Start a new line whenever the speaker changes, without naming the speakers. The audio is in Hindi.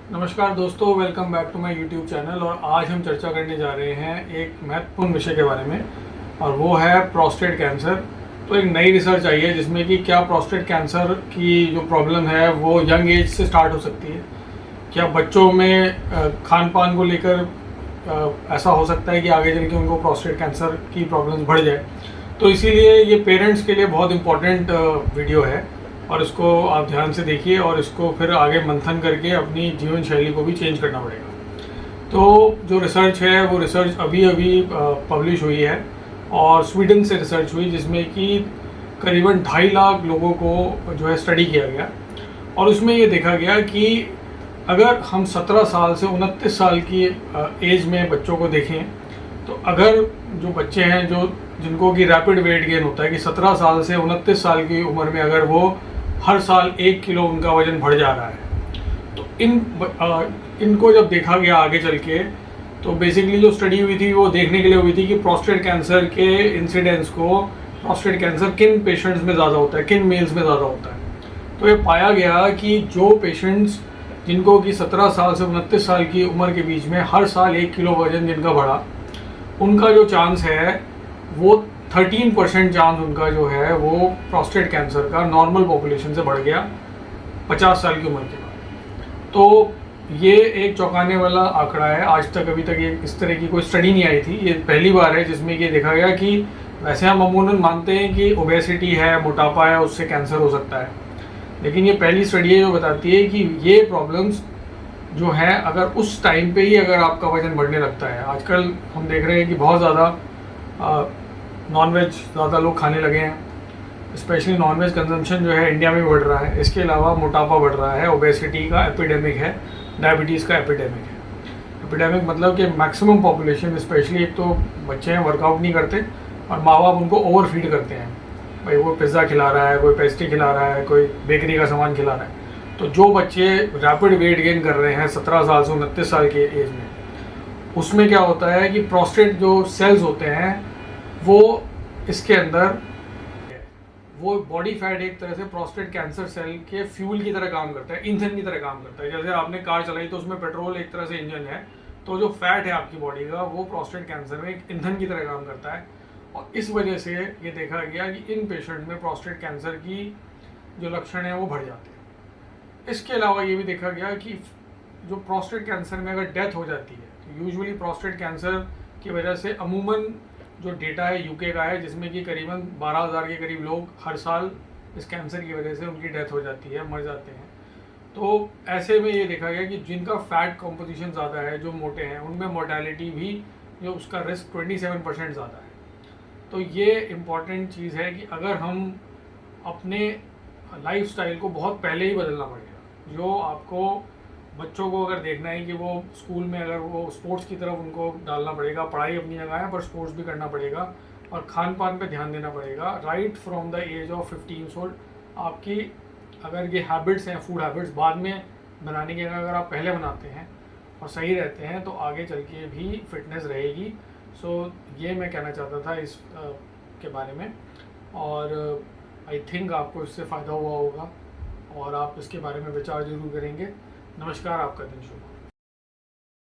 नमस्कार दोस्तों, welcome back to my YouTube channel. और आज हम चर्चा करने जा रहे हैं एक महत्वपूर्ण विषय के बारे में, और वो है प्रोस्टेट कैंसर। तो एक नई रिसर्च आई है जिसमें कि क्या प्रोस्टेट कैंसर की जो प्रॉब्लम है वो यंग एज से स्टार्ट हो सकती है। क्या बच्चों में खान पान को लेकर ऐसा हो सकता है कि आगे चल के उनको प्रोस्टेट कैंसर की प्रॉब्लम्स बढ़ जाए। तो इसीलिए ये पेरेंट्स के लिए बहुत इम्पोर्टेंट वीडियो है, और इसको आप ध्यान से देखिए और इसको फिर आगे मंथन करके अपनी जीवन शैली को भी चेंज करना पड़ेगा। तो जो रिसर्च है वो रिसर्च अभी अभी पब्लिश हुई है, और स्वीडन से रिसर्च हुई, जिसमें कि करीबन 2.5 लाख लोगों को जो है स्टडी किया गया। और उसमें ये देखा गया कि अगर हम 17 साल से 29 साल की एज में बच्चों को देखें, तो अगर जो बच्चे हैं जो जिनको कि रैपिड वेट गेन होता है कि 17 साल से 29 साल की उम्र में अगर वो हर साल 1 किलो उनका वजन बढ़ जा रहा है, तो इनको जब देखा गया आगे चल के, तो बेसिकली जो स्टडी हुई थी वो देखने के लिए हुई थी कि प्रोस्टेट कैंसर के इंसिडेंस को, प्रोस्टेट कैंसर किन पेशेंट्स में ज़्यादा होता है, किन मेल्स में ज़्यादा होता है। तो ये पाया गया कि जो पेशेंट्स जिनको कि 17 साल से 29 साल की उम्र के बीच में हर साल 1 किलो वजन जिनका बढ़ा, उनका जो चांस है वो 13% चांस उनका जो है वो प्रोस्टेट कैंसर का नॉर्मल पॉपुलेशन से बढ़ गया 50 साल की उम्र के बाद। तो ये एक चौंकाने वाला आंकड़ा है। आज तक अभी तक ये इस तरह की कोई स्टडी नहीं आई थी। ये पहली बार है जिसमें ये देखा गया कि वैसे हम अमूमन मानते हैं कि ओबेसिटी है, मोटापा है, उससे कैंसर हो सकता है, लेकिन ये पहली स्टडी है जो बताती है कि ये प्रॉब्लम्स जो है अगर उस टाइम पे ही अगर आपका वजन बढ़ने लगता है। आजकल हम देख रहे हैं कि बहुत ज़्यादा नॉनवेज ज़्यादा लोग खाने लगे हैं, स्पेशली नॉनवेज कंजम्पशन जो है इंडिया में बढ़ रहा है। इसके अलावा मोटापा बढ़ रहा है, ओबेसिटी का एपिडेमिक है, डायबिटीज़ का एपिडेमिक है। एपिडेमिक मतलब कि मैक्सिमम पॉपुलेशन, स्पेशली एक तो बच्चे हैं वर्कआउट नहीं करते और माँ बाप उनको ओवर फीड करते हैं। भाई वो पिज़्ज़ा खिला रहा है, कोई पेस्ट्री खिला रहा है, कोई बेकरी का सामान खिला रहा है। तो जो बच्चे रैपिड वेट गेन कर रहे हैं 17 साल से 29 साल के एज में, उसमें क्या होता है कि प्रोस्टेट जो सेल्स होते हैं वो इसके अंदर, वो बॉडी फैट एक तरह से प्रोस्टेट कैंसर सेल के फ्यूल की तरह काम करता है, ईंधन की तरह काम करता है। जैसे आपने कार चलाई तो उसमें पेट्रोल एक तरह से इंजन है, तो जो फैट है आपकी बॉडी का वो प्रोस्टेट कैंसर में एक ईंधन की तरह काम करता है। और इस वजह से ये देखा गया कि इन पेशेंट में प्रोस्टेट कैंसर की जो लक्षण है वो बढ़ जाते हैं। इसके अलावा ये भी देखा गया कि जो प्रोस्टेट कैंसर में अगर डेथ हो जाती है, तो यूजुअली प्रोस्टेट कैंसर की वजह से अमूमन जो डेटा है यूके का है, जिसमें कि करीबन 12,000 के करीब लोग हर साल इस कैंसर की वजह से उनकी डेथ हो जाती है, मर जाते हैं। तो ऐसे में ये देखा गया कि जिनका फैट कॉम्पोजिशन ज़्यादा है, जो मोटे हैं, उनमें मोर्टेलिटी भी, जो उसका रिस्क 27% ज़्यादा है। तो ये इम्पॉर्टेंट चीज़ है कि अगर हम अपने लाइफस्टाइल को बहुत पहले ही बदलना पड़ेगा। जो आपको बच्चों को अगर देखना है कि वो स्कूल में अगर वो स्पोर्ट्स की तरफ उनको डालना पड़ेगा, पढ़ाई अपनी जगह है पर स्पोर्ट्स भी करना पड़ेगा, और खान पान पे ध्यान देना पड़ेगा right from the age of 15 old. आपकी अगर ये हैबिट्स हैं, फूड हैबिट्स बाद में बनाने की जगह अगर आप पहले बनाते हैं और सही रहते हैं, तो आगे चल के भी फिटनेस रहेगी। सो ये मैं कहना चाहता था इस के बारे में, और आई थिंक आपको इससे फ़ायदा हुआ होगा और आप इसके बारे में विचार जरूर करेंगे। नमस्कार, आपका दिन शुभ हो।